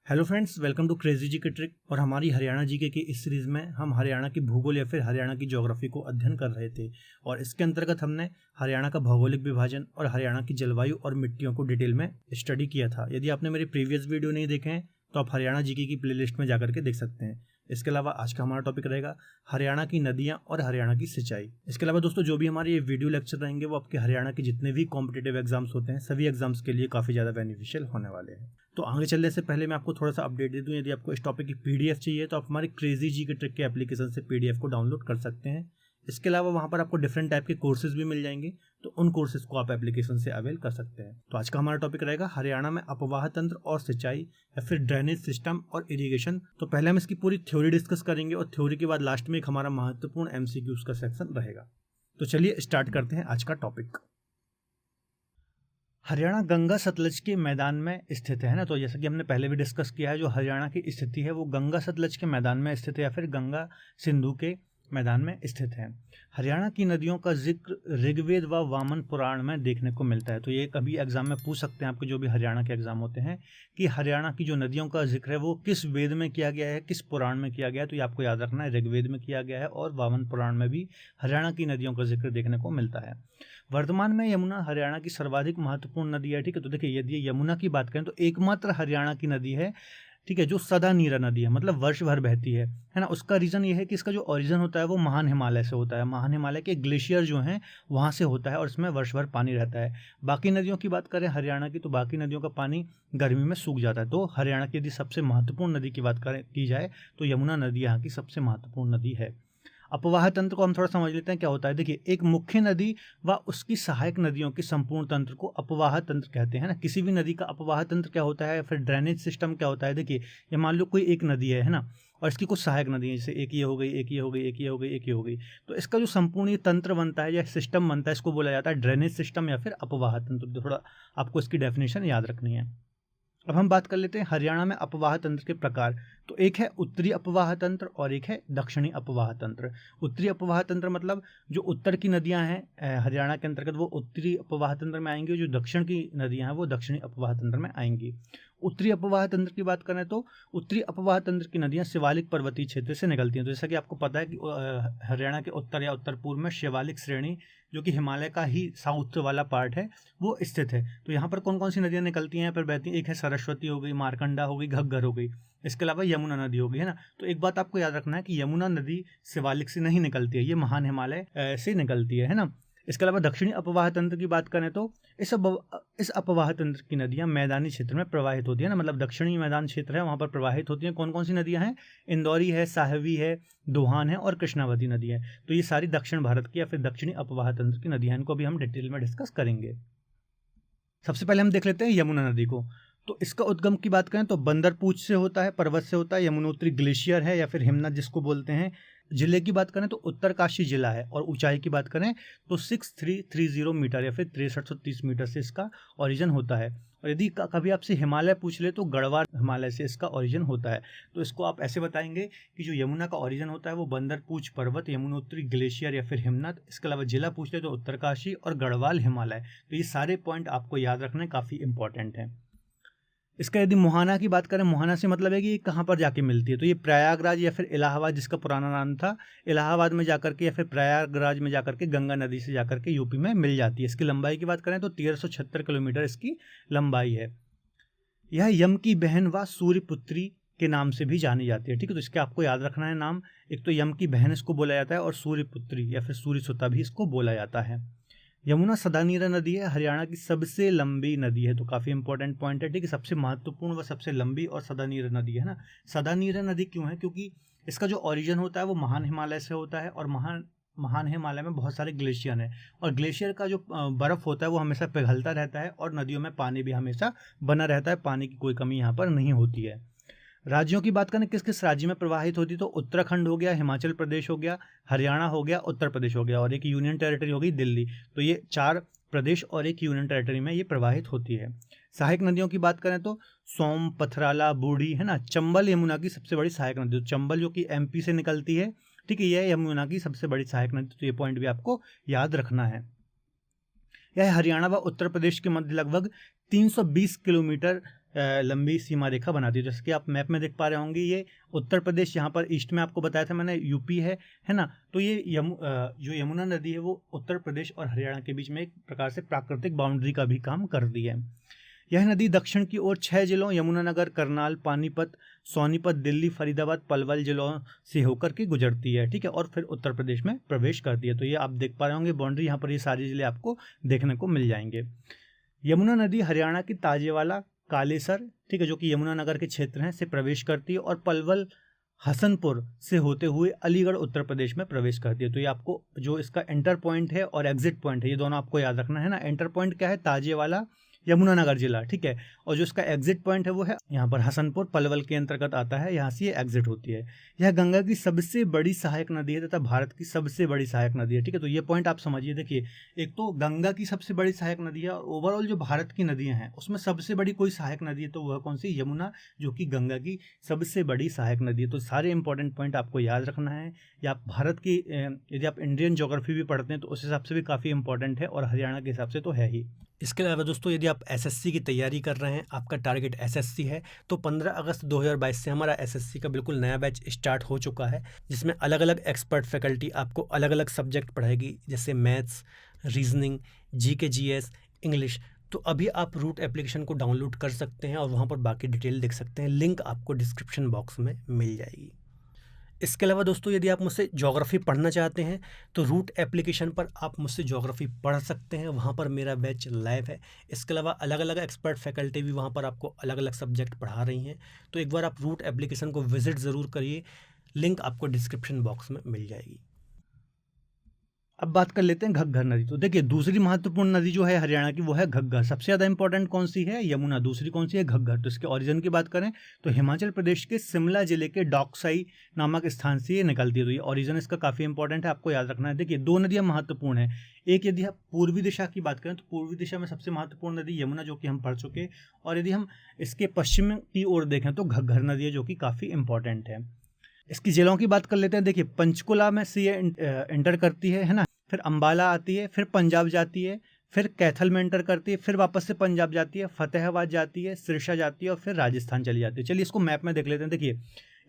Hello friends, welcome to crazy G के trick. और हमारी हरियाणा जीके की इस सीरीज़ में हम हरियाणा की भूगोल या फिर हरियाणा की ज्योग्राफी को अध्ययन कर रहे थे। और इसके अंतर्गत हमने हरियाणा का भौगोलिक विभाजन और हरियाणा की जलवायु और मिट्टियों को डिटेल में स्टडी किया था। यदि आपने मेरी प्रीवियस वीडियो नहीं देखे हैं तो आप हरियाणा जीके की प्लेलिस्ट में जाकर के देख सकते हैं। इसके अलावा आज का हमारा टॉपिक रहेगा हरियाणा की नदियां और हरियाणा की सिंचाई। इसके अलावा दोस्तों, जो भी हमारे ये वीडियो लेक्चर रहेंगे वो आपके हरियाणा के जितने भी कॉम्पिटिटिव एग्जाम्स होते हैं सभी एग्जाम्स के लिए काफ़ी ज़्यादा बेनिफिशियल होने वाले हैं। तो आगे चलने से पहले मैं आपको थोड़ा सा अपडेट दे दूं, यदि आपको इस टॉपिक की पीडीएफ चाहिए तो आप हमारे क्रेजी जी के ट्रिक के एप्लीकेशन से पीडीएफ को डाउनलोड कर सकते हैं। इसके अलावा वहाँ पर आपको डिफरेंट टाइप के कोर्सेज भी मिल जाएंगे, तो उन कोर्सेज को आप एप्लीकेशन से अवेल कर सकते हैं। तो आज का हमारा टॉपिक रहेगा हरियाणा में अपवाह तंत्र और सिंचाई या फिर ड्रेनेज सिस्टम और इरिगेशन। तो पहले हम इसकी पूरी थ्योरी डिस्कस करेंगे और थ्योरी के बाद लास्ट में एक हमारा महत्वपूर्ण एमसीक्यूज का सेक्शन रहेगा। तो चलिए स्टार्ट करते हैं आज का टॉपिक। हरियाणा गंगा सतलज के मैदान में स्थित है ना। तो जैसा कि हमने पहले भी डिस्कस किया है, जो हरियाणा की स्थिति है वो गंगा सतलज के मैदान में स्थित है या फिर गंगा सिंधु के मैदान में स्थित है। हरियाणा की नदियों का जिक्र ऋग्वेद व वामन पुराण में देखने को मिलता है। तो ये कभी एग्जाम में पूछ सकते हैं आपके जो भी हरियाणा के एग्जाम होते हैं कि हरियाणा की जो नदियों का जिक्र है वो किस वेद में किया गया है, किस पुराण में किया गया है। तो ये आपको याद रखना है, ऋग्वेद में किया गया है और वामन पुराण में भी हरियाणा की नदियों का जिक्र देखने को मिलता है। वर्तमान में यमुना हरियाणा की सर्वाधिक महत्वपूर्ण नदी है। ठीक है, तो देखिए यदि यमुना की बात करें तो एकमात्र हरियाणा की नदी है, ठीक है, जो सदा नीरा नदी है, मतलब वर्ष भर बहती है ना। उसका रीज़न ये है कि इसका जो ओरिजिन होता है वो महान हिमालय से होता है। महान हिमालय के ग्लेशियर जो हैं वहाँ से होता है और इसमें वर्ष भर पानी रहता है। बाकी नदियों की बात करें हरियाणा की, तो बाकी नदियों का पानी गर्मी में सूख जाता है। तो हरियाणा की यदि सबसे महत्वपूर्ण नदी की बात की जाए तो यमुना नदी यहाँ की सबसे महत्वपूर्ण नदी है। अपवाह तंत्र को हम थोड़ा समझ लेते हैं क्या होता है। देखिए, एक मुख्य नदी व उसकी सहायक नदियों के संपूर्ण तंत्र को अपवाह तंत्र कहते हैं ना। किसी भी नदी का अपवाह तंत्र क्या होता है या फिर ड्रेनेज सिस्टम क्या होता है। देखिए, ये मान लो कोई एक नदी है ना, और इसकी कुछ सहायक नदी है, जैसे एक ये हो गई, एक ये हो गई, एक ये हो गई, एक ये हो गई। तो इसका जो संपूर्ण ये तंत्र बनता है या सिस्टम बनता है, इसको बोला जाता है ड्रेनेज सिस्टम या फिर अपवाह तंत्र। तो थोड़ा आपको इसकी डेफिनेशन याद रखनी है। अब हम बात कर लेते हैं हरियाणा में अपवाह तंत्र के प्रकार। तो एक है उत्तरी अपवाह तंत्र और एक है दक्षिणी अपवाह तंत्र। उत्तरी अपवाह तंत्र मतलब जो उत्तर की नदियां हैं हरियाणा के अंतर्गत वो उत्तरी अपवाह तंत्र में आएंगी, जो दक्षिण की नदियां हैं वो दक्षिणी अपवाह तंत्र में आएंगी। उत्तरी अपवाह तंत्र की बात करें तो उत्तरी अपवाह तंत्र की नदियां शिवालिक पर्वतीय क्षेत्र से निकलती हैं। तो जैसा कि आपको पता है कि हरियाणा के उत्तर या उत्तर पूर्व में शिवालिक श्रेणी, जो कि हिमालय का ही साउथ वाला पार्ट है, वो स्थित है। तो यहाँ पर कौन कौन सी नदियाँ निकलती हैं, पर बहती हैं? एक है सरस्वती हो गई, मारकंडा हो गई, घग्गर हो गई। इसके अलावा यमुना नदी हो गई, है ना। तो एक बात आपको याद रखना है कि यमुना नदी शिवालिक से नहीं निकलती है, ये महान हिमालय से निकलती है ना। इसके अलावा दक्षिणी अपवाह तंत्र की बात करें तो इस अपवाह तंत्र की नदियां मैदानी क्षेत्र में प्रवाहित होती है ना। मतलब दक्षिणी मैदान क्षेत्र है, वहाँ पर प्रवाहित होती हैं। कौन कौन सी नदियां हैं? इंदौरी है, साहवी है, दोहान है और कृष्णावती नदी है। तो ये सारी दक्षिण भारत की या फिर दक्षिणी अपवाह तंत्र की नदियां हैं। इनको भी हम डिटेल में डिस्कस करेंगे। सबसे पहले हम देख लेते हैं यमुना नदी को। तो इसका उद्गम की बात करें तो बंदरपूछ से होता है, पर्वत से होता है। यमुनोत्री ग्लेशियर है या फिर हिमनद जिसको बोलते हैं। जिले की बात करें तो उत्तरकाशी जिला है और ऊंचाई की बात करें तो 6330 मीटर या फिर 6330 मीटर से इसका ओरिजिन होता है। और यदि कभी आपसे हिमालय पूछ ले तो गढ़वाल हिमालय से इसका ओरिजिन होता है। तो इसको आप ऐसे बताएंगे कि जो यमुना का ओरिजिन होता है वो बंदरपूछ पर्वत, यमुनोत्री ग्लेशियर या फिर हिमनद। इसके अलावा जिला पूछ ले तो उत्तरकाशी और गढ़वाल हिमालय। तो ये सारे पॉइंट आपको याद रखने काफ़ी इंपॉर्टेंट हैं। इसका यदि मुहाना की बात करें, मुहाना से मतलब है कि ये कहाँ पर जाके मिलती है। तो ये प्रयागराज या फिर इलाहाबाद, जिसका पुराना नाम था, इलाहाबाद में जाकर के या फिर प्रयागराज में जाकर के गंगा नदी से जाकर के यूपी में मिल जाती है। इसकी लंबाई की बात करें तो 1376 किलोमीटर इसकी लंबाई है। यह यम की बहन व सूर्यपुत्री के नाम से भी जानी जाती है। ठीक है, तो इसके आपको याद रखना है नाम। एक तो यम की बहन इसको बोला जाता है और सूर्यपुत्री या फिर सूर्यसुता भी इसको बोला जाता है। यमुना सदानीरा नदी है, हरियाणा की सबसे लंबी नदी है। तो काफ़ी इंपॉर्टेंट पॉइंट है, ठीक है। सबसे महत्वपूर्ण व सबसे लंबी और सदानीरा नदी है ना। सदानीरा नदी क्यों है? क्योंकि इसका जो ओरिजिन होता है वो महान हिमालय से होता है और महान हिमालय में बहुत सारे ग्लेशियर हैं और ग्लेशियर का जो बर्फ़ होता है वो हमेशा पिघलता रहता है और नदियों में पानी भी हमेशा बना रहता है। पानी की कोई कमी यहाँ पर नहीं होती है। राज्यों की बात करें किस किस राज्य में प्रवाहित होती, तो उत्तराखंड हो गया, हिमाचल प्रदेश हो गया, हरियाणा हो गया, उत्तर प्रदेश हो गया और एक यूनियन टेरिटरी हो गई दिल्ली। तो ये 4 प्रदेश और एक यूनियन टेरिटरी में ये प्रवाहित होती है। सहायक नदियों की बात करें तो सोम, पथराला, बूढ़ी, है ना। चंबल यमुना की सबसे बड़ी सहायक नदी। तो चंबल जो कि एमपी से निकलती है, ठीक है, यह यमुना की सबसे बड़ी सहायक नदी। तो ये पॉइंट भी आपको याद रखना है। यह हरियाणा व उत्तर प्रदेश के मध्य लगभग 320 किलोमीटर लंबी सीमा रेखा बनाती है। जैसे कि आप मैप में देख पा रहे होंगे, ये उत्तर प्रदेश, यहाँ पर ईस्ट में आपको बताया था मैंने यूपी है ना। तो ये जो यमुना नदी है वो उत्तर प्रदेश और हरियाणा के बीच में एक प्रकार से प्राकृतिक बाउंड्री का भी काम करती है। यह नदी दक्षिण की ओर 6 जिलों यमुनानगर, करनाल, पानीपत, सोनीपत, दिल्ली, फरीदाबाद, पलवल जिलों से होकर के गुजरती है, ठीक है, और फिर उत्तर प्रदेश में प्रवेश करती है। तो ये आप देख पा रहे होंगे बाउंड्री, यहाँ पर ये सारे जिले आपको देखने को मिल जाएंगे। यमुना नदी हरियाणा की ताजेवाला, कालेसर, ठीक है, जो कि यमुनानगर के क्षेत्र हैं, से प्रवेश करती है और पलवल, हसनपुर से होते हुए अलीगढ़ उत्तर प्रदेश में प्रवेश करती है। तो ये आपको जो इसका एंटर पॉइंट है और एग्जिट पॉइंट है, ये दोनों आपको याद रखना है ना। एंटर पॉइंट क्या है? ताजेवाला, यमुनानगर जिला, ठीक है, और जो इसका एग्जिट पॉइंट है वो है यहाँ पर हसनपुर, पलवल के अंतर्गत आता है, यहाँ से ये एग्जिट होती है। यह गंगा की सबसे बड़ी सहायक नदी है तथा भारत की सबसे बड़ी सहायक नदी है, ठीक है। तो ये पॉइंट आप समझिए। देखिए, एक तो गंगा की सबसे बड़ी सहायक नदी है और ओवरऑल जो भारत की नदियां हैं उसमें सबसे बड़ी कोई सहायक नदी है तो वह कौन सी? यमुना, जो कि गंगा की सबसे बड़ी सहायक नदी है। तो सारे इंपॉर्टेंट पॉइंट आपको याद रखना है। या आप भारत की यदि आप इंडियन ज्योग्राफी भी पढ़ते हैं तो उस हिसाब से भी काफ़ी इंपॉर्टेंट है, और हरियाणा के हिसाब से तो है ही। इसके अलावा दोस्तों, यदि आप एसएससी की तैयारी कर रहे हैं, आपका टारगेट एसएससी है, तो 15 अगस्त 2022 से हमारा एसएससी का बिल्कुल नया बैच स्टार्ट हो चुका है, जिसमें अलग अलग एक्सपर्ट फैकल्टी आपको अलग अलग सब्जेक्ट पढ़ाएगी, जैसे maths, reasoning, GK, GS, English. तो अभी आप रूट एप्लीकेशन को डाउनलोड कर सकते हैं और वहाँ पर बाकी डिटेल देख सकते हैं। लिंक आपको डिस्क्रिप्शन बॉक्स में मिल जाएगी। इसके अलावा दोस्तों, यदि आप मुझसे ज्योग्राफी पढ़ना चाहते हैं तो रूट एप्लीकेशन पर आप मुझसे ज्योग्राफी पढ़ सकते हैं, वहाँ पर मेरा बैच लाइव है। इसके अलावा अलग अलग एक्सपर्ट फैकल्टी भी वहाँ पर आपको अलग अलग सब्जेक्ट पढ़ा रही हैं। तो एक बार आप रूट एप्लीकेशन को विजिट ज़रूर करिए, लिंक आपको डिस्क्रिप्शन बॉक्स में मिल जाएगी। अब बात कर लेते हैं घग्गर नदी। तो देखिए, दूसरी महत्वपूर्ण नदी जो है हरियाणा की वो है घग्गर। सबसे ज़्यादा इंपॉर्टेंट कौन सी है? यमुना। दूसरी कौन सी है? घग्गर। तो इसके ओरिजिन की बात करें तो हिमाचल प्रदेश के शिमला जिले के डॉक्साई नामक स्थान से ये निकलती है। तो ये ओरिजिन इसका काफ़ी इंपॉर्टेंट है, आपको याद रखना है। देखिए, दो नदियाँ महत्वपूर्ण हैं। एक, यदि आप पूर्वी दिशा की बात करें तो पूर्वी दिशा में सबसे महत्वपूर्ण नदी यमुना, जो कि हम पढ़ चुके, और यदि हम इसके पश्चिम की ओर देखें तो घग्गर नदी है, जो कि काफ़ी इंपॉर्टेंट है। इसकी जिलों की बात कर लेते हैं। देखिए, पंचकुला में से ये एंटर करती है ना, फिर अंबाला आती है, फिर पंजाब जाती है, फिर कैथल में एंटर करती है, फिर वापस से पंजाब जाती है, फतेहाबाद जाती है, सिरसा जाती है और फिर राजस्थान चली जाती है। चलिए इसको मैप में देख लेते हैं। देखिए,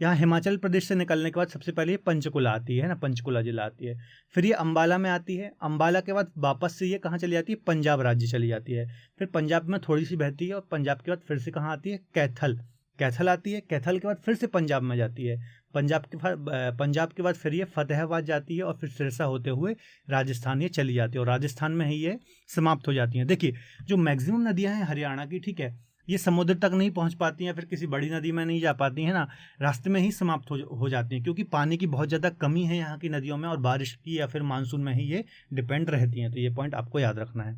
यहाँ हिमाचल प्रदेश से निकलने के बाद सबसे पहले ये पंचकुला आती है ना, पंचकुला जिला आती है, फिर ये अंबाला में आती है, अंबाला के बाद वापस से ये कहाँ चली जाती है? पंजाब राज्य चली जाती है, फिर पंजाब में थोड़ी सी बहती है और पंजाब के बाद फिर से कहाँ आती है? कैथल, कैथल आती है, कैथल के बाद फिर से पंजाब में जाती है, पंजाब के बाद फिर ये फतेहाबाद जाती है और फिर सिरसा होते हुए राजस्थान ये चली जाती है और राजस्थान में ही ये समाप्त हो जाती हैं। देखिए, जो मैक्सिमम नदियां हैं हरियाणा की, ठीक है, ये समुद्र तक नहीं पहुंच पाती हैं, फिर किसी बड़ी नदी में नहीं जा पाती हैं ना, रास्ते में ही समाप्त हो जाती हैं, क्योंकि पानी की बहुत ज़्यादा कमी है यहाँ की नदियों में और बारिश की या फिर मानसून में ही ये डिपेंड रहती हैं। तो ये पॉइंट आपको याद रखना है।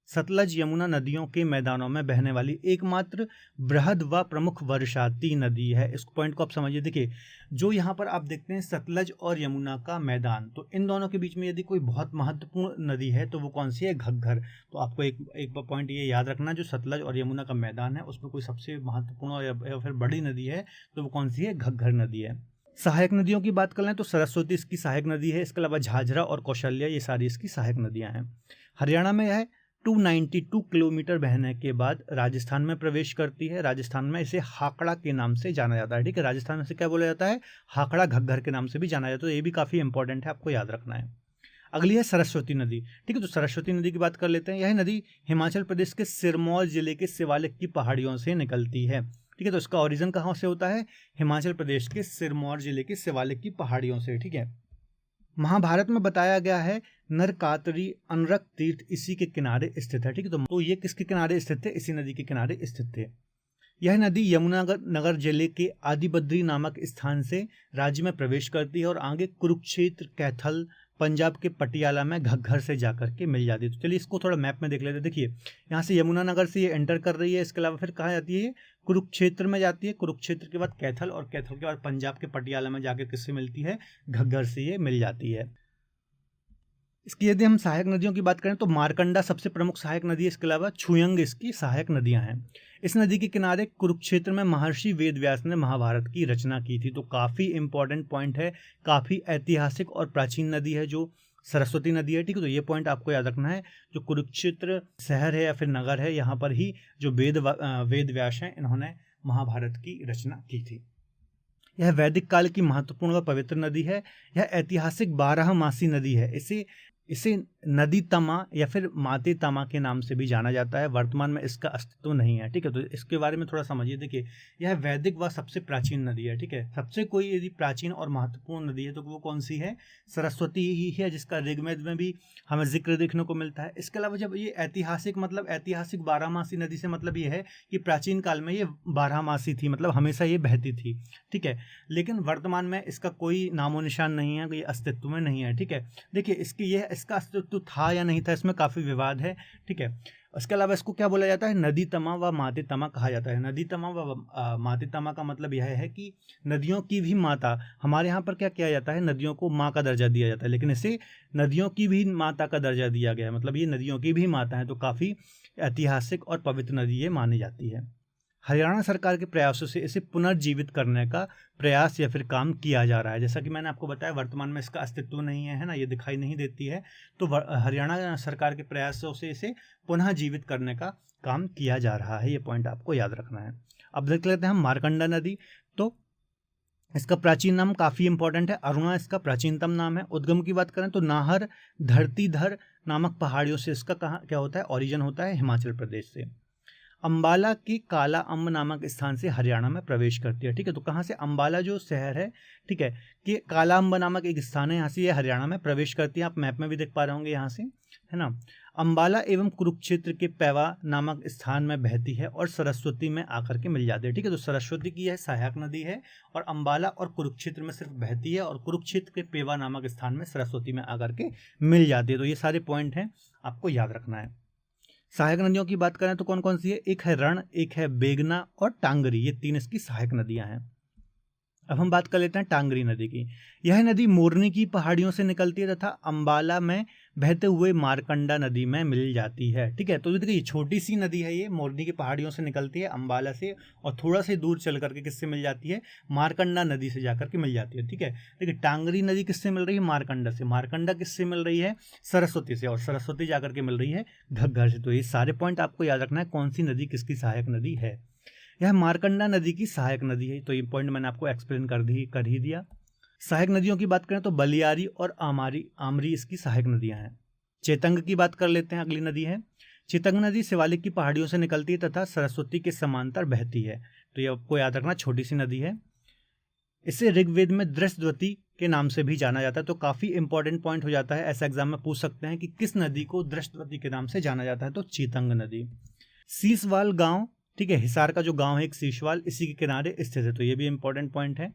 सतलज यमुना नदियों के मैदानों में बहने वाली एकमात्र बृहद व प्रमुख वर्षाती नदी है। इस पॉइंट को आप समझिए। देखिए, जो यहाँ पर आप देखते हैं सतलज और यमुना का मैदान, तो इन दोनों के बीच में यदि कोई बहुत महत्वपूर्ण नदी है तो वो कौन सी है? घग्गर। तो आपको एक पॉइंट ये याद रखना, जो सतलज और यमुना का मैदान है उसमें कोई सबसे महत्वपूर्ण या फिर बड़ी नदी है तो वो कौन सी है? घग्गर नदी है। सहायक नदियों की बात कर लें तो सरस्वती इसकी सहायक नदी है। इसके अलावा झाझरा और कौशल्या, ये सारी इसकी सहायक नदियाँ हैं। हरियाणा में यह 292 किलोमीटर बहने के बाद राजस्थान में प्रवेश करती है। राजस्थान में इसे हाकड़ा के नाम से जाना जाता है, ठीक है, राजस्थान में इसे क्या बोला जाता है? हाकड़ा, घग्गर के नाम से भी जाना जाता है। तो ये भी काफ़ी इंपॉर्टेंट है, आपको याद रखना है। अगली है सरस्वती नदी, ठीक है। तो सरस्वती नदी की बात कर लेते हैं। यह नदी हिमाचल प्रदेश के सिरमौर जिले के शिवालिक की पहाड़ियों से निकलती है, ठीक है। तो इसका ओरिजिन कहाँ से होता है? हिमाचल प्रदेश के सिरमौर जिले के शिवालिक की पहाड़ियों से, ठीक है। महाभारत में बताया गया है नरकातरी अनरक तीर्थ इसी के किनारे स्थित है, ठीक है। तो ये किसके किनारे स्थित है? इसी नदी के किनारे स्थित है। यह नदी यमुनानगर जिले के आदिबद्री नामक स्थान से राज्य में प्रवेश करती है और आगे कुरुक्षेत्र, कैथल, पंजाब के पटियाला में घग्गर से जाकर के मिल जाती है। तो चलिए इसको थोड़ा मैप में देख लेते हैं। देखिए, यहाँ से यमुनानगर से ये एंटर कर रही है, इसके अलावा फिर कहाँ जाती है? कुरुक्षेत्र में जाती है, कुरुक्षेत्र के बाद कैथल और कैथल के बाद पंजाब के पटियाला में जाकर किससे मिलती है? घग्गर से ये मिल जाती है। इसकी यदि हम सहायक नदियों की बात करें तो मारकंडा सबसे प्रमुख सहायक नदी है। इसके अलावा छुयंग इसकी सहायक नदियां हैं। इस नदी के किनारे कुरुक्षेत्र में महर्षि वेदव्यास ने महाभारत की रचना की थी। तो काफ़ी इंपॉर्टेंट पॉइंट है, काफ़ी ऐतिहासिक और प्राचीन नदी है जो सरस्वती नदी है, ठीक है। तो ये पॉइंट आपको याद रखना है। जो कुरुक्षेत्र शहर है या फिर नगर है, यहाँ पर ही जो वेद व्यास हैं इन्होंने महाभारत की रचना की थी। यह वैदिक काल की महत्वपूर्ण व पवित्र नदी है। यह ऐतिहासिक 12मासी नदी है। इसे नदी तमा या फिर माते तमा के नाम से भी जाना जाता है। वर्तमान में इसका अस्तित्व नहीं है, ठीक है। तो इसके बारे में थोड़ा समझिए। देखिए, यह वैदिक व सबसे प्राचीन नदी है, ठीक है। सबसे कोई यदि प्राचीन और महत्वपूर्ण नदी है तो वो कौन सी है? सरस्वती ही है, जिसका ऋग्वेद में भी हमें जिक्र देखने को मिलता है। इसके अलावा जब ये ऐतिहासिक 12मासी नदी से मतलब ये है कि प्राचीन काल में ये 12मासी थी, मतलब हमेशा ये बहती थी, ठीक है। लेकिन वर्तमान में इसका कोई नामो निशान नहीं है, कोई अस्तित्व में नहीं है, ठीक है। देखिए, इसका अस्तित्व था या नहीं था, इसमें काफ़ी विवाद है, ठीक है। उसके अलावा इसको क्या बोला जाता है? नदी तमा व माते तमा कहा जाता है। नदी तमा व माते तमा का मतलब यह है कि नदियों की भी माता। हमारे यहाँ पर क्या किया जाता है? नदियों को माँ का दर्जा दिया जाता है, लेकिन इसे नदियों की भी माता का दर्जा दिया गया है। मतलब ये नदियों की भी माता है, तो काफ़ी ऐतिहासिक और पवित्र नदी ये मानी जाती है। हरियाणा सरकार के प्रयासों से इसे पुनर्जीवित करने का प्रयास या फिर काम किया जा रहा है। जैसा कि मैंने आपको बताया, वर्तमान में इसका अस्तित्व नहीं है ना, ये दिखाई नहीं देती है। तो हरियाणा सरकार के प्रयासों से इसे पुनः जीवित करने का काम किया जा रहा है। ये पॉइंट आपको याद रखना है। अब देख लेते हैं हम मार्कंडा नदी। तो इसका प्राचीन नाम काफ़ी इंपॉर्टेंट है। अरुणा इसका प्राचीनतम नाम है। उद्गम की बात करें तो नाहर धरतीधर नामक पहाड़ियों से इसका कहाँ क्या होता है? ओरिजिन होता है हिमाचल प्रदेश से। अंबाला की काला अम्ब नामक स्थान से हरियाणा में प्रवेश करती है, ठीक है। तो कहाँ से? अंबाला जो शहर है, ठीक है, कि काला अम्ब नामक एक स्थान है, यहाँ से ये हरियाणा में प्रवेश करती है। आप मैप में भी देख पा रहे होंगे यहाँ से, है ना। अंबाला एवं कुरुक्षेत्र के पैवा नामक स्थान में बहती है और सरस्वती में आकर के मिल जाती है, ठीक है। तो सरस्वती की यह सहायक नदी है और अंबाला और कुरुक्षेत्र में सिर्फ बहती है और कुरुक्षेत्र के पेवा नामक स्थान में सरस्वती में आकर के मिल जाती है। तो ये सारे पॉइंट हैं, आपको याद रखना है। सहायक नदियों की बात करें तो कौन कौन सी है? एक है रण, एक है बेगना और टांगरी। ये 3 इसकी सहायक नदियां हैं। अब हम बात कर लेते हैं टांगरी नदी की। यह नदी मोरनी की पहाड़ियों से निकलती है तथा अंबाला में बहते हुए मारकंडा नदी में मिल जाती है, ठीक है। तो देखिए, छोटी सी नदी है, ये मोरनी की पहाड़ियों से निकलती है अंबाला से और थोड़ा से दूर चल करके किससे मिल जाती है? मारकंडा नदी से जाकर के मिल जाती है, ठीक है। देखिए, टांगरी नदी किससे मिल रही है? मारकंडा से। मारकंडा किससे मिल रही है? सरस्वती से। और सरस्वती जाकर के मिल रही है घग्गर से। तो ये सारे पॉइंट आपको याद रखना है, कौन सी नदी किसकी सहायक नदी है। यह मारकंडा नदी की सहायक नदी है। तो ये पॉइंट मैंने आपको एक्सप्लेन कर ही दिया। सहायक नदियों की बात करें तो बलियारी और आमरी इसकी सहायक नदियां हैं। चेतंग की बात कर लेते हैं, अगली नदी है। चेतंग नदी शिवालिक की पहाड़ियों से निकलती है तथा सरस्वती के समांतर बहती है। तो ये आपको याद रखना, छोटी सी नदी है। इसे ऋग्वेद में दृष्टवती के नाम से भी जाना जाता है। तो काफ़ी इंपॉर्टेंट पॉइंट हो जाता है, ऐसा एग्जाम में पूछ सकते हैं कि किस नदी को दृष्टवती के नाम से जाना जाता है? तो चेतंग नदी। सीसवाल गांव, ठीक है, हिसार का जो गांव है एक सीसवाल, इसी के किनारे स्थित है। तो ये भी इंपॉर्टेंट पॉइंट है।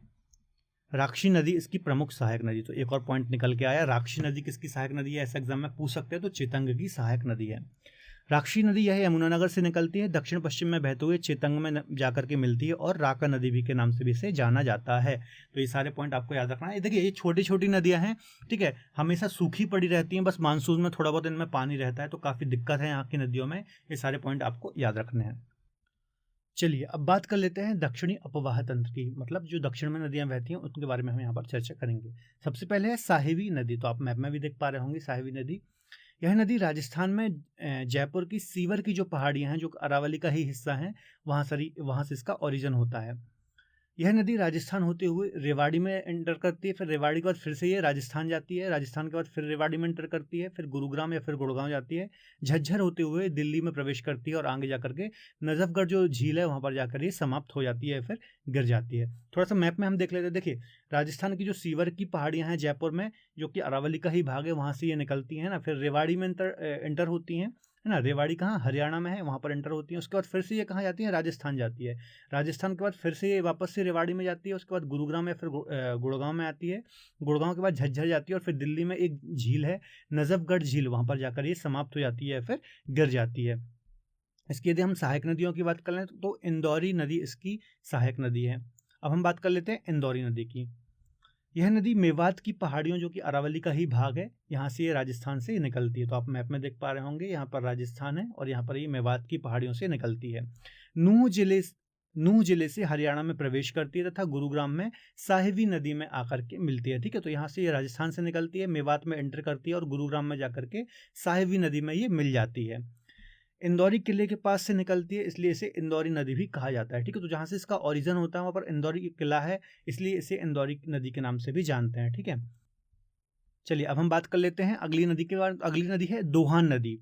राक्षी नदी इसकी प्रमुख सहायक नदी। तो एक और पॉइंट निकल के आया, राक्षी नदी किसकी सहायक नदी है? ऐसा एग्जाम में पूछ सकते हैं। तो चेतंग की सहायक नदी है। राक्षी नदी यह यमुनानगर से निकलती है, दक्षिण पश्चिम में बहते हुए चेतंग में जाकर के मिलती है और राका नदी भी के नाम से भी इसे जाना जाता है। तो ये सारे पॉइंट आपको याद रखना है। देखिए, ये छोटी छोटी नदियां हैं, ठीक है, हमेशा सूखी पड़ी रहती हैं, बस मानसून में थोड़ा बहुत इनमें पानी रहता है, तो काफ़ी दिक्कत है यहाँ की नदियों में। ये सारे पॉइंट आपको याद रखने हैं। चलिए, अब बात कर लेते हैं दक्षिणी अपवाह तंत्र की, मतलब जो दक्षिण में नदियां बहती हैं उनके बारे में हम यहाँ पर चर्चा करेंगे। सबसे पहले है साहिबी नदी। तो आप मैप में भी देख पा रहे होंगे साहिबी नदी। यह नदी राजस्थान में जयपुर की सीवर की जो पहाड़ियां हैं, जो अरावली का ही हिस्सा हैं, वहाँ से इसका ओरिजिन होता है। यह नदी राजस्थान होते हुए रेवाड़ी में एंटर करती है, फिर रेवाड़ी के बाद फिर से ये राजस्थान जाती है, राजस्थान के बाद फिर रेवाड़ी में एंटर करती है, फिर गुरुग्राम या फिर गुड़गांव जाती है, झज्जर होते हुए दिल्ली में प्रवेश करती है और आगे जाकर के नजफगढ़ जो झील है वहाँ पर जाकर ये समाप्त हो जाती है, फिर गिर जाती है। थोड़ा सा मैप में हम देख लेते हैं। देखिए, राजस्थान की जो सीवर की पहाड़ियाँ हैं जयपुर में, जो कि अरावली का ही भाग है, वहाँ से ये निकलती हैं ना, फिर रेवाड़ी में एंटर होती हैं, है ना। रेवाड़ी कहाँ? हरियाणा में है, वहाँ पर एंटर होती है। उसके बाद फिर से ये कहाँ जाती है? राजस्थान जाती है। राजस्थान के बाद फिर से ये वापस से रेवाड़ी में जाती है, उसके बाद गुरुग्राम या फिर गुड़गांव में आती है, गुड़गांव के बाद झज्जर जाती है और फिर दिल्ली में एक झील है नजफगढ़ झील, वहाँ पर जाकर ये समाप्त हो जाती है, फिर गिर जाती है। इसकी यदि हम सहायक नदियों की बात कर लें तो इंदौरी नदी इसकी सहायक नदी है। अब हम बात कर लेते हैं इंदौरी नदी की। यह नदी मेवात की पहाड़ियों, जो कि अरावली का ही भाग है, यहाँ से ये राजस्थान से निकलती है। तो आप मैप में देख पा रहे होंगे, यहाँ पर राजस्थान है और यहाँ पर ये मेवात की पहाड़ियों से निकलती है। नूह जिले नूह जिले से हरियाणा में प्रवेश करती है तथा गुरुग्राम में साहिबी नदी में आकर के मिलती है। ठीक है, तो यहाँ से ये राजस्थान से निकलती है, मेवात में एंटर करती है और गुरुग्राम में जाकर के साहिबी नदी में ये मिल जाती है। इंदौरी किले के पास से निकलती है, इसलिए इसे इंदौरी नदी भी कहा जाता है। ठीक है, तो जहाँ से इसका ओरिजिन होता है वहाँ पर इंदौरी किला है, इसलिए इसे इंदौरी नदी के नाम से भी जानते हैं। ठीक है, चलिए अब हम बात कर लेते हैं अगली नदी के बाद। अगली नदी है दोहान नदी।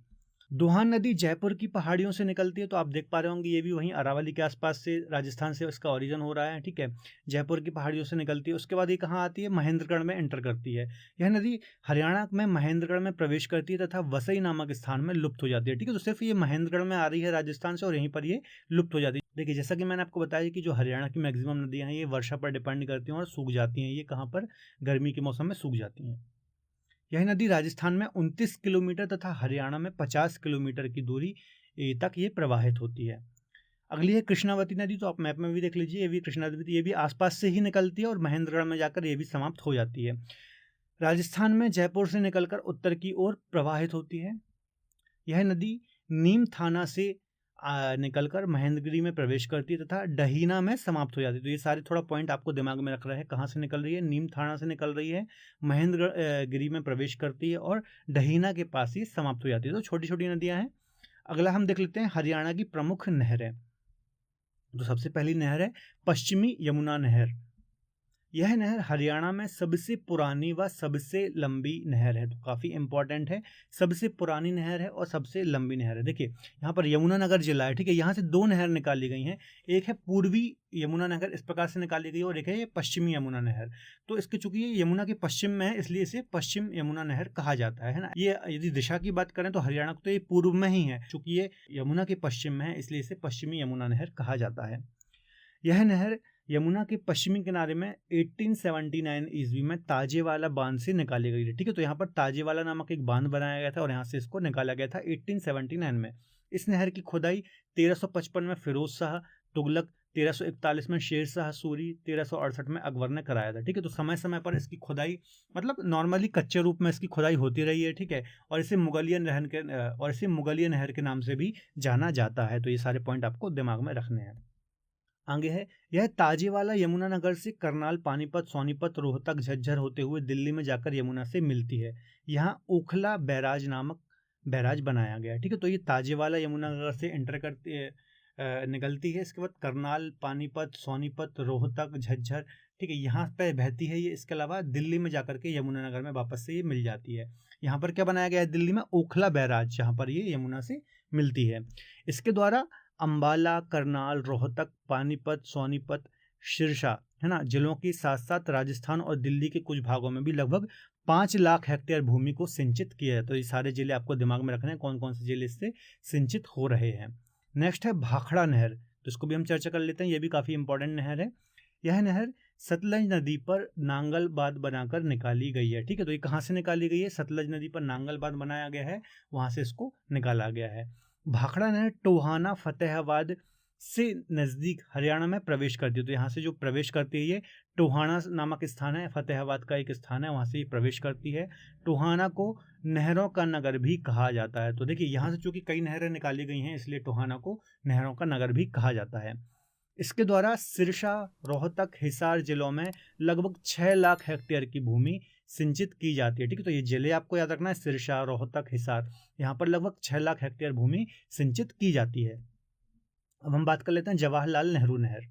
दोहान नदी जयपुर की पहाड़ियों से निकलती है, तो आप देख पा रहे होंगे ये भी वहीं अरावली के आसपास से, राजस्थान से इसका ओरिजिन हो रहा है। ठीक है, जयपुर की पहाड़ियों से निकलती है। उसके बाद ये कहाँ आती है? महेंद्रगढ़ में एंटर करती है। यह नदी हरियाणा में महेंद्रगढ़ में प्रवेश करती है तथा वसई नामक स्थान में लुप्त हो जाती है। ठीक है, तो सिर्फ ये महेंद्रगढ़ में आ रही है राजस्थान से और यहीं पर ये लुप्त हो जाती है। देखिए, जैसा कि मैंने आपको बताया कि जो हरियाणा की मैक्सिमम नदियाँ हैं ये वर्षा पर डिपेंड करती हैं और सूख जाती हैं। ये कहाँ पर? गर्मी के मौसम में सूख जाती हैं। यह नदी राजस्थान में 29 किलोमीटर तथा हरियाणा में 50 किलोमीटर की दूरी तक ये प्रवाहित होती है। अगली है कृष्णावती नदी, तो आप मैप में भी देख लीजिए, ये भी कृष्णावती, ये भी आसपास से ही निकलती है और महेंद्रगढ़ में जाकर ये भी समाप्त हो जाती है। राजस्थान में जयपुर से निकलकर उत्तर की ओर प्रवाहित होती है। यह नदी नीम थाना से निकलकर महेंद्रगिरी में प्रवेश करती है तथा डहीना में समाप्त हो जाती है। तो ये सारे थोड़ा पॉइंट आपको दिमाग में रख रहे हैं, कहाँ से निकल रही है? नीम थाना से निकल रही है, महेंद्रगिरी में प्रवेश करती है और डहीना के पास ही समाप्त हो जाती है। तो छोटी छोटी नदियाँ हैं। अगला हम देख लेते हैं हरियाणा की प्रमुख नहरें। तो सबसे पहली नहर है पश्चिमी यमुना नहर। यह नहर हरियाणा में सबसे पुरानी व सबसे लंबी नहर है, तो काफ़ी इंपॉर्टेंट है। सबसे पुरानी नहर है और सबसे लंबी नहर है। देखिए, यहाँ पर यमुनानगर जिला है। ठीक है, यहाँ से दो नहर निकाली गई हैं। एक है पूर्वी यमुना नहर, इस प्रकार से निकाली गई, और एक है ये पश्चिमी यमुना नहर। तो इसके चूंकि ये यमुना के पश्चिम में है, इसलिए इसे पश्चिम यमुना नहर कहा जाता है ना। ये यदि दिशा की बात करें तो हरियाणा को तो ये पूर्व में ही है, चूंकि ये यमुना के पश्चिम में है इसलिए इसे पश्चिमी यमुना नहर कहा जाता है। यह नहर यमुना के पश्चिमी किनारे में 1879 ईस्वी में ताजेवाला बांध से निकाली गई थी। ठीक है, तो यहाँ पर ताजेवाला नामक एक बांध बनाया गया था और यहाँ से इसको निकाला गया था 1879 में। इस नहर की खुदाई 1355 में फिरोज शाह तुगलक, 1341 में शेर शाह सूरी, 1368 में अकबर ने कराया था। ठीक है, तो समय समय पर इसकी खुदाई, मतलब नॉर्मली कच्चे रूप में इसकी खुदाई होती रही है। ठीक है, और इसे मुगलिया नहर के नाम से भी जाना जाता है। तो ये सारे पॉइंट आपको दिमाग में रखने हैं। आगे है, यह ताजेवाला यमुनानगर से करनाल, पानीपत, सोनीपत, रोहतक, झज्जर होते हुए दिल्ली में जाकर यमुना से मिलती है। यहाँ ओखला बैराज नामक बैराज बनाया गया है। ठीक है, तो ये ताजेवाला यमुनानगर से एंटर करती निकलती है। इसके बाद करनाल, पानीपत, सोनीपत, रोहतक, झज्जर, ठीक है, यहाँ पे बहती है ये। इसके अलावा दिल्ली में जाकर के यमुनानगर में वापस से ये मिल जाती है। यहाँ पर क्या बनाया गया है दिल्ली में? ओखला बैराज, जहाँ पर ये यमुना से मिलती है। इसके द्वारा अंबाला, करनाल, रोहतक, पानीपत, सोनीपत, सिरसा, है ना, जिलों के साथ साथ राजस्थान और दिल्ली के कुछ भागों में भी लगभग 5 लाख हेक्टेयर भूमि को सिंचित किया है। तो ये सारे जिले आपको दिमाग में रखने हैं, कौन कौन से जिले इससे सिंचित हो रहे हैं। नेक्स्ट है भाखड़ा नहर, तो इसको भी हम चर्चा कर लेते हैं। ये भी काफ़ी इंपॉर्टेंट नहर है। यह नहर सतलज नदी पर नांगल बांध बनाकर निकाली गई है। ठीक है, तो ये कहाँ से निकाली गई है? सतलज नदी पर नांगल बांध बनाया गया है, वहाँ से इसको निकाला गया है। भाखड़ा नहर टोहाना फतेहाबाद से नज़दीक हरियाणा में प्रवेश करती है। तो यहाँ से जो प्रवेश करती है ये टोहाना नामक स्थान है, फतेहाबाद का एक स्थान है, वहाँ से ये प्रवेश करती है। टोहाना को नहरों का नगर भी कहा जाता है। तो देखिए, यहाँ से चूँकि कई नहरें निकाली गई हैं इसलिए टोहाना को नहरों का नगर भी कहा जाता है। इसके द्वारा सिरसा, रोहतक, हिसार जिलों में लगभग 6 लाख हेक्टेयर की भूमि सिंचित की जाती है। ठीक है, तो ये जिले आपको याद रखना है, सिरसा, रोहतक, हिसार, यहाँ पर लगभग 6 लाख हेक्टेयर भूमि सिंचित की जाती है। अब हम बात कर लेते हैं जवाहरलाल नेहरू नहर।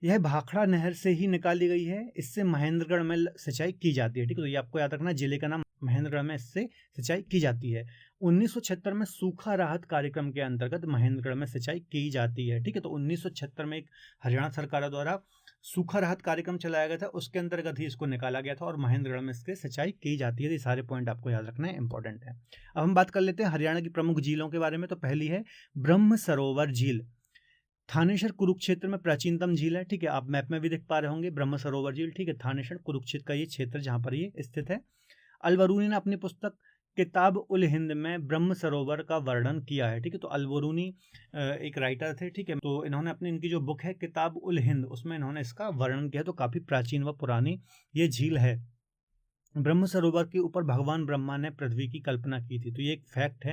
यह भाखड़ा नहर से ही निकाली गई है, इससे महेंद्रगढ़ में सिंचाई की जाती है। ठीक है, तो ये आपको याद रखना है, जिले का नाम महेंद्रगढ़ में इससे सिंचाई की जाती है। 1976 में सूखा राहत कार्यक्रम के अंतर्गत महेंद्रगढ़ में सिंचाई की जाती है। ठीक है, तो 1976 में एक हरियाणा सरकार द्वारा सूखा राहत कार्यक्रम चलाया गया था, उसके अंतर्गत ही इसको निकाला गया था और महेंद्रगढ़ में इसकी सिंचाई की जाती है। ये सारे पॉइंट आपको याद रखना है, इंपॉर्टेंट है। अब हम बात कर लेते हैं हरियाणा की प्रमुख झीलों के बारे में। तो पहली है ब्रह्म सरोवर झील। थानेश्वर कुरुक्षेत्र में प्राचीनतम झील है। ठीक है, आप मैप में भी देख पा रहे होंगे ब्रह्म सरोवर झील। ठीक है, थानेश्वर कुरुक्षेत्र का ये क्षेत्र जहाँ पर ये स्थित है। अलबरूनी ने अपनी पुस्तक किताब उल हिंद में ब्रह्म सरोवर का वर्णन किया है। ठीक है, तो अलबरूनी एक राइटर थे। ठीक है, तो इन्होंने अपनी इनकी जो बुक है किताब उल हिंद, उसमें इन्होंने इसका वर्णन किया। तो काफ़ी प्राचीन व पुरानी ये झील है। ब्रह्म सरोवर के ऊपर भगवान ब्रह्मा ने पृथ्वी की कल्पना की थी, तो ये एक फैक्ट है,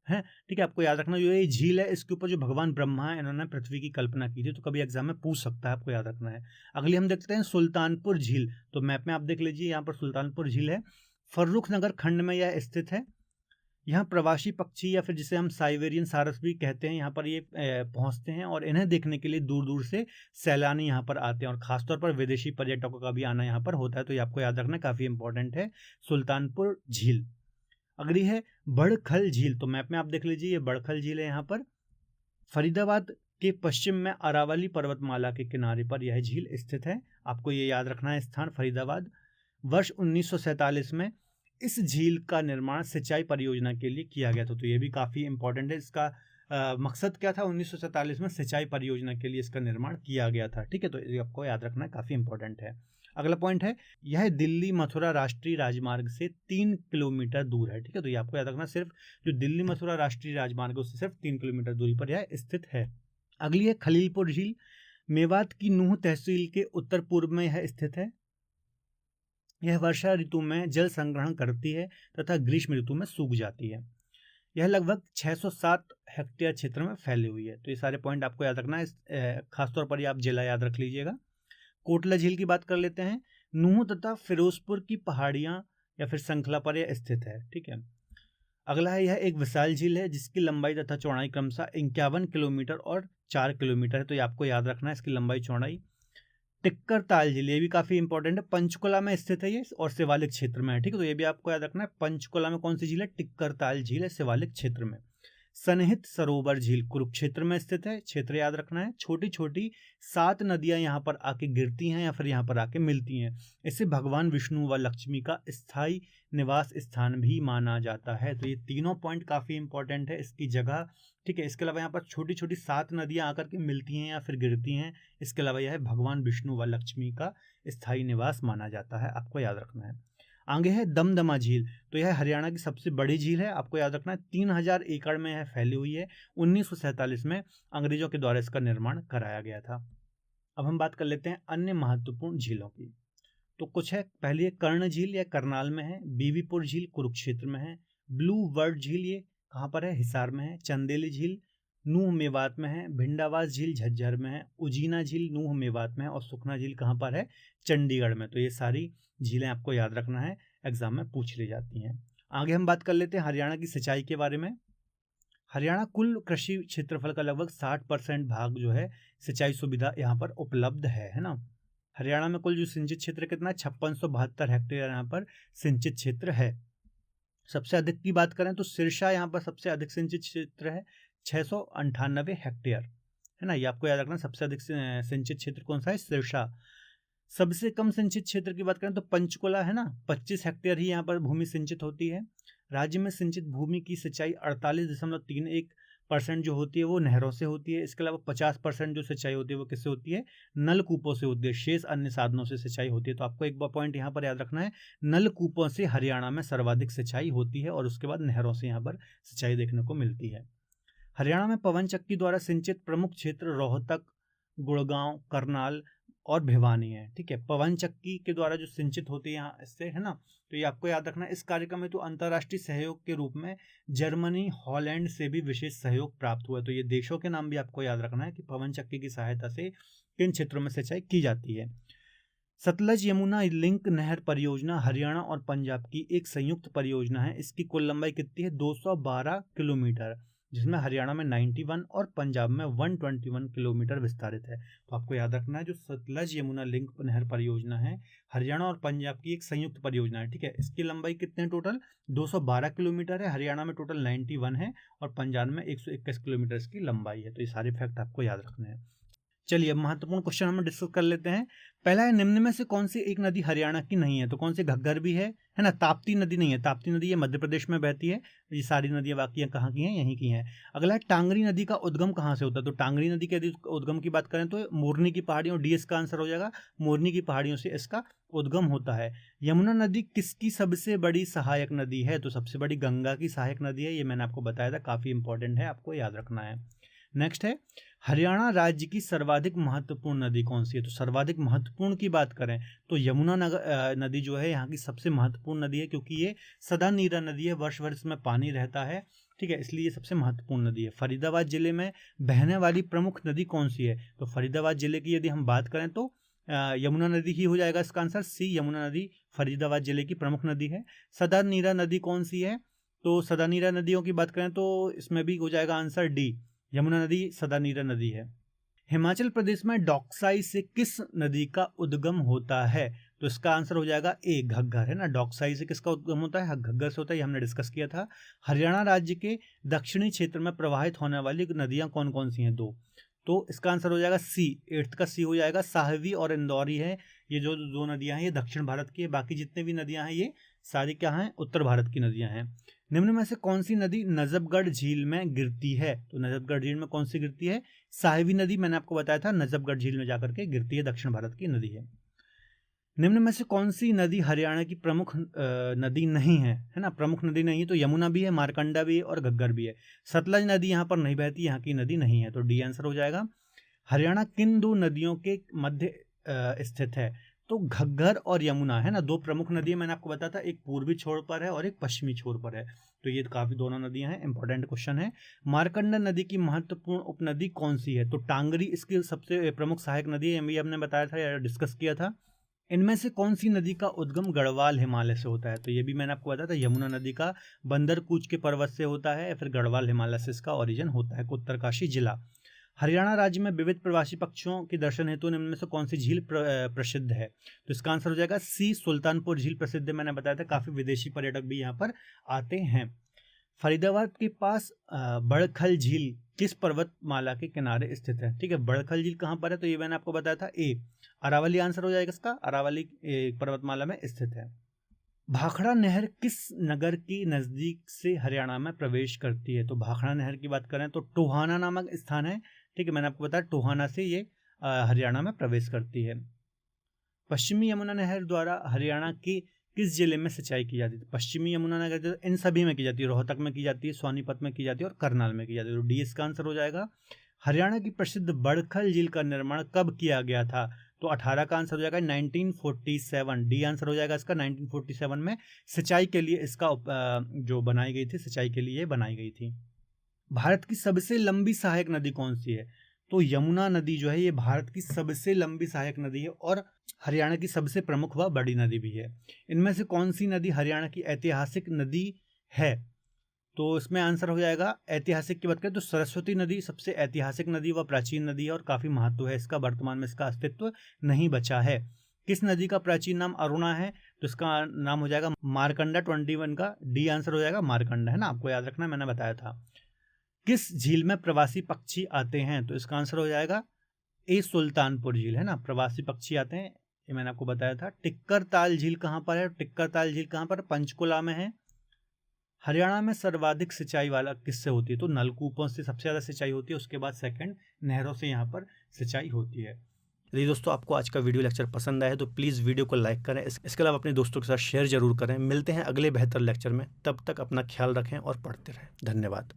हैं? ठीक है, आपको याद रखना, जो ये झील है इसके ऊपर जो भगवान ब्रह्मा है इन्होंने पृथ्वी की कल्पना की थी, तो कभी एग्जाम में पूछ सकता है, आपको याद रखना है। अगली हम देखते हैं सुल्तानपुर झील, तो मैप में आप देख लीजिए, यहाँ पर सुल्तानपुर झील है, फर्रुखनगर खंड में यह स्थित है। यहाँ प्रवासी पक्षी या फिर जिसे हम साइबेरियन सारस भी कहते हैं, यहाँ पर ये पहुँचते हैं और इन्हें देखने के लिए दूर दूर से सैलानी यहाँ पर आते हैं, और ख़ासतौर पर विदेशी पर्यटकों का भी आना यहाँ पर होता है, तो ये आपको याद रखना काफ़ी इंपॉर्टेंट है, सुल्तानपुर झील। अगली है बड़खल झील, तो मैप में आप देख लीजिए, ये बड़खल झील है यहाँ पर फरीदाबाद के पश्चिम में अरावली पर्वतमाला के किनारे पर यह झील स्थित है, आपको ये याद रखना है स्थान फरीदाबाद। वर्ष 1947 में इस झील का निर्माण सिंचाई परियोजना के लिए किया गया था, तो ये भी काफ़ी इंपॉर्टेंट है, इसका मकसद क्या था, 1947 में सिंचाई परियोजना के लिए इसका निर्माण किया गया था, ठीक है, तो ये आपको याद रखना काफ़ी इंपॉर्टेंट है। अगला पॉइंट है, यह दिल्ली मथुरा राष्ट्रीय राजमार्ग से 3 किलोमीटर दूर है, ठीक है, तो ये आपको याद रखना, सिर्फ जो दिल्ली मथुरा राष्ट्रीय राजमार्ग है उससे सिर्फ 3 किलोमीटर दूरी पर यह स्थित है। अगली है खलीलपुर झील, मेवात की नूह तहसील के उत्तर पूर्व में यह स्थित है। यह वर्षा ऋतु में जल संग्रहण करती है तथा ग्रीष्म ऋतु में सूख जाती है। यह लगभग 607 हेक्टेयर क्षेत्र में फैली हुई है, तो ये सारे पॉइंट आपको याद रखना है, खासतौर पर ये आप जिला याद रख लीजिएगा। कोटला झील की बात कर लेते हैं, नूह तथा फिरोजपुर की पहाड़ियां या फिर श्रृंखला पर यह स्थित है, ठीक है। अगला है, यह एक विशाल झील है जिसकी लंबाई तथा चौड़ाई क्रमशः 51 किलोमीटर और 4 किलोमीटर है, तो ये आपको याद रखना है इसकी लंबाई चौड़ाई। टिक्कर ताल झील, ये भी काफी इंपॉर्टेंट है, पंचकुला में स्थित है ये और शिवालिक क्षेत्र में है, ठीक है, तो ये भी आपको याद रखना है, पंचकुला में कौन सी झील है, टिक्कर ताल झील है, शिवालिक क्षेत्र में। सन्निहित सरोवर झील कुरुक्षेत्र में स्थित है, क्षेत्र याद रखना है। छोटी छोटी 7 नदियां यहाँ पर आके गिरती हैं या फिर यहाँ पर आके मिलती हैं, इसे भगवान विष्णु व लक्ष्मी का स्थायी निवास स्थान भी माना जाता है, तो ये तीनों पॉइंट काफी इंपॉर्टेंट है, इसकी जगह, ठीक है। इसके अलावा यहाँ पर छोटी छोटी 7 नदियां आकर के मिलती हैं या फिर गिरती हैं, इसके अलावा यह भगवान विष्णु व लक्ष्मी का स्थायी निवास माना जाता है, आपको याद रखना है। आगे है दमदमा झील, तो यह हरियाणा की सबसे बड़ी झील है, आपको याद रखना है, 3000 एकड़ में यह फैली हुई है। 1947 में अंग्रेजों के द्वारा इसका निर्माण कराया गया था। अब हम बात कर लेते हैं अन्य महत्वपूर्ण झीलों की, तो कुछ है, पहली है कर्ण झील, यह करनाल में है। बीवीपुर झील कुरुक्षेत्र में है। ब्लू वर्ड झील ये कहाँ पर है, हिसार में है। चंदेली झील नूह मेवात में है। भिंडावास झील झज्जर में है। उजीना झील नूह मेवात में है। और सुखना झील कहाँ पर है, चंडीगढ़ में। तो ये सारी झीलें आपको याद रखना है, एग्जाम में पूछ ली जाती हैं। आगे हम बात कर लेते हैं हरियाणा की सिंचाई के बारे में। हरियाणा कुल कृषि क्षेत्रफल का लगभग 60% भाग जो है सिंचाई सुविधा यहाँ पर उपलब्ध है ना। हरियाणा में कुल जो सिंचित क्षेत्र कितना है, 5672 हेक्टेयर यहाँ पर सिंचित क्षेत्र है। सबसे अधिक की बात करें तो सिरसा यहाँ पर सबसे अधिक सिंचित क्षेत्र है, 698 हेक्टेयर है ना, ये आपको याद रखना। सबसे अधिक सिंचित क्षेत्र कौन सा है, सिरसा। सबसे कम सिंचित क्षेत्र की बात करें तो पंचकुला है ना, 25 हेक्टेयर ही यहाँ पर भूमि सिंचित होती है। राज्य में सिंचित भूमि की सिंचाई 48.31% जो होती है वो नहरों से होती है। इसके अलावा 50% जो सिंचाई होती है वो किससे होती है, नलकूपों से होती है। शेष अन्य साधनों से सिंचाई होती है। तो आपको एक पॉइंट यहाँ पर याद रखना है, नलकूपों से हरियाणा में सर्वाधिक सिंचाई होती है और उसके बाद नहरों से यहाँ पर सिंचाई देखने को मिलती है। हरियाणा में पवन चक्की द्वारा सिंचित प्रमुख क्षेत्र रोहतक, गुड़गांव, करनाल और भिवानी है, ठीक है। पवन चक्की के द्वारा जो सिंचित होती है यहाँ इससे, है ना, तो ये आपको याद रखना है। इस कार्यक्रम में तो अंतर्राष्ट्रीय सहयोग के रूप में जर्मनी, हॉलैंड से भी विशेष सहयोग प्राप्त हुआ है। तो ये देशों के नाम भी आपको याद रखना है कि पवन चक्की की सहायता से किन क्षेत्रों में सिंचाई की जाती है। सतलज यमुना लिंक नहर परियोजना हरियाणा और पंजाब की एक संयुक्त परियोजना है। इसकी कुल लंबाई कितनी है, 212 किलोमीटर, जिसमें हरियाणा में 91 और पंजाब में 121 किलोमीटर विस्तारित है। तो आपको याद रखना है, जो सतलज यमुना लिंक नहर परियोजना है हरियाणा और पंजाब की एक संयुक्त परियोजना है, ठीक है। इसकी लंबाई कितने, टोटल 212 किलोमीटर है। हरियाणा में टोटल 91 है और पंजाब में 121 किलोमीटर इसकी लंबाई है। तो ये सारे फैक्ट आपको याद रखने हैं। चलिए अब महत्वपूर्ण क्वेश्चन हम डिस्कस कर लेते हैं। पहला है, निम्न में से कौन सी एक नदी हरियाणा की नहीं है, तो कौन सी, घग्गर भी है ना। ताप्ती नदी नहीं है, ताप्ती नदी ये मध्य प्रदेश में बहती है। ये सारी नदियां बाकी कहाँ की हैं, यहीं की हैं। अगला है, टांगरी नदी का उद्गम कहाँ से होता है, तो टांगरी नदी के उद्गम की बात करें तो मोरनी की पहाड़ियों, डी इसका आंसर हो जाएगा, मोरनी की पहाड़ियों से इसका उद्गम होता है। यमुना नदी किसकी सबसे बड़ी सहायक नदी है, तो सबसे बड़ी गंगा की सहायक नदी है, ये मैंने आपको बताया था, काफी इंपॉर्टेंट है, आपको याद रखना है। नेक्स्ट है, हरियाणा राज्य की सर्वाधिक महत्वपूर्ण नदी कौन सी है? तो सर्वाधिक महत्वपूर्ण की बात करें तो यमुना नदी जो है यहाँ की सबसे महत्वपूर्ण नदी है, क्योंकि ये सदा नीरा नदी है, वर्ष भर इसमें पानी रहता है, ठीक है, इसलिए ये सबसे महत्वपूर्ण नदी है। फरीदाबाद जिले में बहने वाली प्रमुख नदी कौन सी है? तो फरीदाबाद जिले की यदि हम बात करें तो यमुना नदी ही हो जाएगा इसका आंसर, सी यमुना नदी फरीदाबाद जिले की प्रमुख नदी है। सदा नीरा नदी कौन सी है? तो सदा नीरा नदियों की बात करें तो इसमें भी हो जाएगा आंसर डी, यमुना नदी सदा नीरा नदी है। हिमाचल प्रदेश में डॉक्साई से किस नदी का उद्गम होता है? तो इसका आंसर हो जाएगा ए, घग्गर, है ना। डॉक्साई से किसका उद्गम होता है? घग्गर से होता है, ये हमने डिस्कस किया था। हरियाणा राज्य के दक्षिणी क्षेत्र में प्रवाहित होने वाली नदियां कौन कौन सी हैं? दो, तो इसका आंसर हो जाएगा सी, 8th का सी हो जाएगा, साहवी और इंदौरी है। ये जो दो नदियां हैं ये दक्षिण भारत की है, बाकी जितने भी नदियां हैं ये सारी क्या हैं? उत्तर भारत की नदियां हैं। निम्न में से कौन सी नदी नजफगढ़ झील में गिरती है? तो नजफगढ़ झील में कौन सी गिरती है? साहवी नदी, मैंने आपको बताया था नजफगढ़ झील में जाकर के गिरती है, दक्षिण भारत की नदी है। निम्न में से कौन सी नदी हरियाणा की प्रमुख नदी नहीं है? है ना, प्रमुख नदी नहीं है तो यमुना भी है, मारकंडा भी है और घग्गर भी है। सतलज नदी यहाँ पर नहीं बहती, यहाँ की नदी नहीं है, तो डी आंसर हो जाएगा। हरियाणा किन दो नदियों के मध्य स्थित है? तो घग्गर और यमुना, है ना, दो प्रमुख नदी है, मैंने आपको बताया था, एक पूर्वी छोर पर है और एक पश्चिमी छोर पर है, तो ये काफी दोनों नदियां हैं, इंपॉर्टेंट क्वेश्चन है। मारकंडा नदी की महत्वपूर्ण उपनदी कौन सी है? तो टांगरी इसकी सबसे प्रमुख सहायक नदी है, ये हमने बताया था या डिस्कस किया था। इनमें से कौन सी नदी का उद्गम गढ़वाल हिमालय से होता है? तो ये भी मैंने आपको बताया था, यमुना नदी का बंदरकूच के पर्वत से होता है, या फिर गढ़वाल हिमालय से इसका ओरिजिन होता है, उत्तरकाशी जिला। हरियाणा राज्य में विविध प्रवासी पक्षियों के दर्शन हेतु निम्न में से कौन सी झील प्रसिद्ध है? तो इसका आंसर हो जाएगा सी, सुल्तानपुर झील प्रसिद्ध है, मैंने बताया था, काफी विदेशी पर्यटक भी यहाँ पर आते हैं। फरीदाबाद के पास बड़खल झील किस पर्वतमाला के किनारे स्थित है? ठीक है, बड़खल झील कहाँ पर है? तो ये मैंने आपको बताया था, ए, अरावली आंसर हो जाएगा इसका, अरावली पर्वतमाला में स्थित है। भाखड़ा नहर किस नगर की नजदीक से हरियाणा में प्रवेश करती है? तो भाखड़ा नहर की बात करें तो टोहाना नामक स्थान है, ठीक है, मैंने आपको बताया टोहाना से ये हरियाणा में प्रवेश करती है। पश्चिमी यमुना नहर द्वारा हरियाणा की किस जिले में सिंचाई की जाती है? पश्चिमी यमुना नहर इन सभी में की जाती है, रोहतक में की जाती है, सोनीपत में की जाती है और करनाल में की जाती है, तो डी इसका आंसर हो जाएगा। हरियाणा की प्रसिद्ध बड़खल झील का निर्माण कब किया गया था? तो 18 का आंसर हो जाएगा 1947, डी आंसर हो जाएगा इसका। 1947 में सिंचाई के लिए इसका जो बनाई गई थी, सिंचाई के लिए बनाई गई थी। भारत की सबसे लंबी सहायक नदी कौन सी है? तो यमुना नदी जो है ये भारत की सबसे लंबी सहायक नदी है और हरियाणा की सबसे प्रमुख व बड़ी नदी भी है। इनमें से कौन सी नदी हरियाणा की ऐतिहासिक नदी है? तो इसमें आंसर हो जाएगा, ऐतिहासिक की बात करें तो सरस्वती नदी सबसे ऐतिहासिक नदी व प्राचीन नदी है और काफी महत्व है इसका, वर्तमान में इसका अस्तित्व नहीं बचा है। किस नदी का प्राचीन नाम अरुणा है? तो इसका नाम हो जाएगा मारकंडा, 21 का डी आंसर हो जाएगा, मारकंडा, है ना, आपको याद रखना, मैंने बताया था। किस झील में प्रवासी पक्षी आते हैं? तो इसका आंसर हो जाएगा ए, सुल्तानपुर झील, है ना, प्रवासी पक्षी आते हैं, ये मैंने आपको बताया था। टिक्कर ताल झील कहाँ पर है? टिक्कर ताल झील कहाँ पर? पंचकुला में है। हरियाणा में सर्वाधिक सिंचाई वाला किससे होती है? तो नलकूपों से सबसे ज़्यादा सिंचाई होती है, उसके बाद सेकंड नहरों से यहाँ पर सिंचाई होती है। यदि दोस्तों आपको आज का वीडियो लेक्चर पसंद आए तो प्लीज़ वीडियो को लाइक करें, इसके अलावा अपने दोस्तों के साथ शेयर जरूर करें। मिलते हैं अगले बेहतर लेक्चर में, तब तक अपना ख्याल रखें और पढ़ते रहें। धन्यवाद।